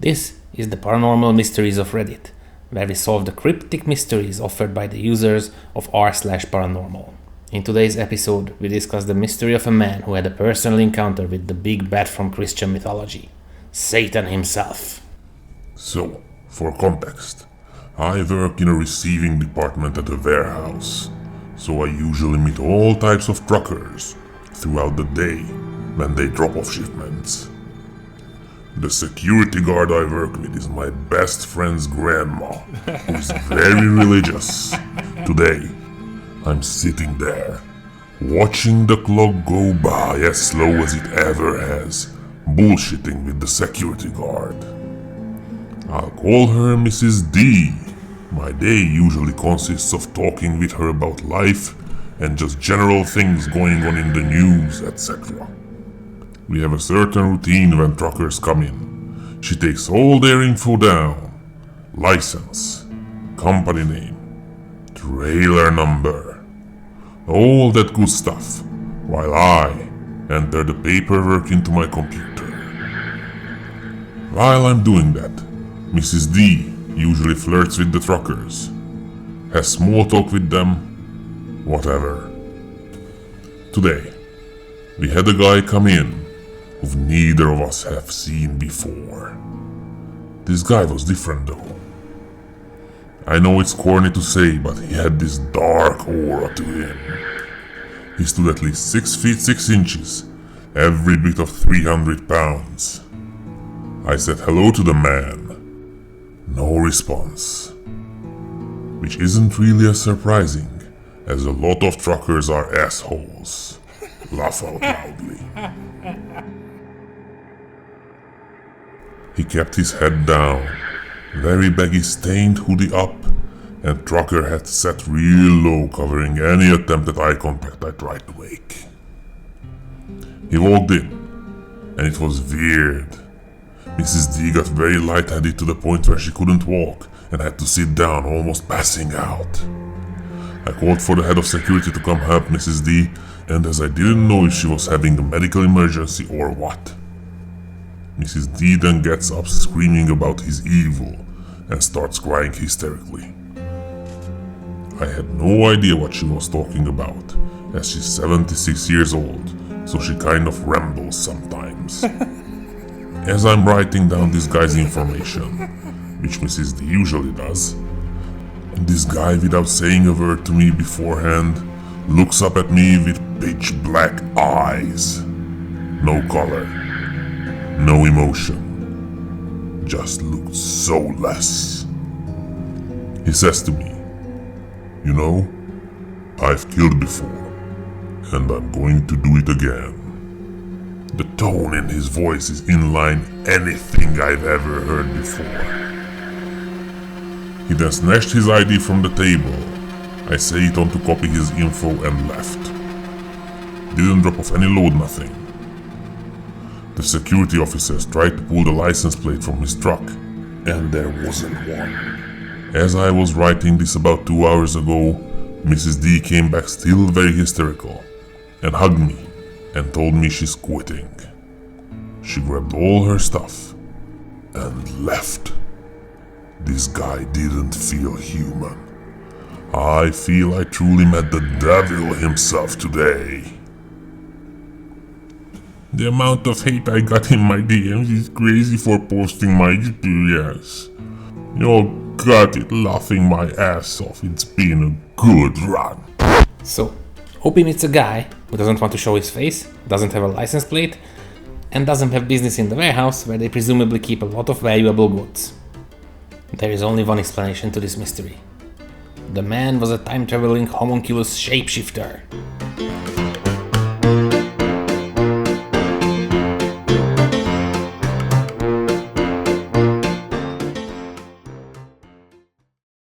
This is the Paranormal Mysteries of Reddit, where we solve the cryptic mysteries offered by the users of r/paranormal. In today's episode, we discuss the mystery of a man who had a personal encounter with the big bad from Christian mythology, Satan himself. So, for context, I work in a receiving department at a warehouse, so I usually meet all types of truckers throughout the day when they drop off shipments. The security guard I work with is my best friend's grandma, who is very religious. Today, I'm sitting there, watching the clock go by as slow as it ever has, bullshitting with the security guard. I'll call her Mrs. D. My day usually consists of talking with her about life and just general things going on in the news, etc. We have a certain routine when truckers come in. She takes all their info down: license, company name, trailer number, all that good stuff, while I enter the paperwork into my computer. While I'm doing that, Mrs. D usually flirts with the truckers, has small talk with them, whatever. Today, we had a guy come in who neither of us have seen before. This guy was different though. I know it's corny to say, but he had this dark aura to him. He stood at least 6 feet 6 inches, every bit of 300 pounds. I said hello to the man. No response. Which isn't really as surprising, as a lot of truckers are assholes. Laugh out loudly. He kept his head down, very baggy stained hoodie up, and trucker hat set real low, covering any attempt at eye contact I tried to make. He walked in, and it was weird. Mrs. D got very lightheaded to the point where she couldn't walk and had to sit down, almost passing out. I called for the head of security to come help Mrs. D, and as I didn't know if she was having a medical emergency or what. Mrs. D then gets up screaming about his evil and starts crying hysterically. I had no idea what she was talking about, as she's 76 years old, so she kind of rambles sometimes. As I'm writing down this guy's information, which Mrs. D usually does, this guy, without saying a word to me beforehand, looks up at me with pitch black eyes. No color. No emotion. Just looked soulless. He says to me, "You know, I've killed before, and I'm going to do it again." The tone in his voice is unlike anything I've ever heard before. He then snatched his ID from the table. I say it on to copy his info and left. Didn't drop off any load, nothing. The security officers tried to pull the license plate from his truck, and there wasn't one. As I was writing this about 2 hours ago, Mrs. D came back still very hysterical, and hugged me, and told me she's quitting. She grabbed all her stuff, and left. This guy didn't feel human. I feel I truly met the devil himself today. The amount of hate I got in my DMs is crazy for posting my experience. You got it laughing my ass off. It's been a good run. So, hope he meets a guy who doesn't want to show his face, doesn't have a license plate, and doesn't have business in the warehouse where they presumably keep a lot of valuable goods. There is only one explanation to this mystery. The man was a time-traveling homunculus shapeshifter.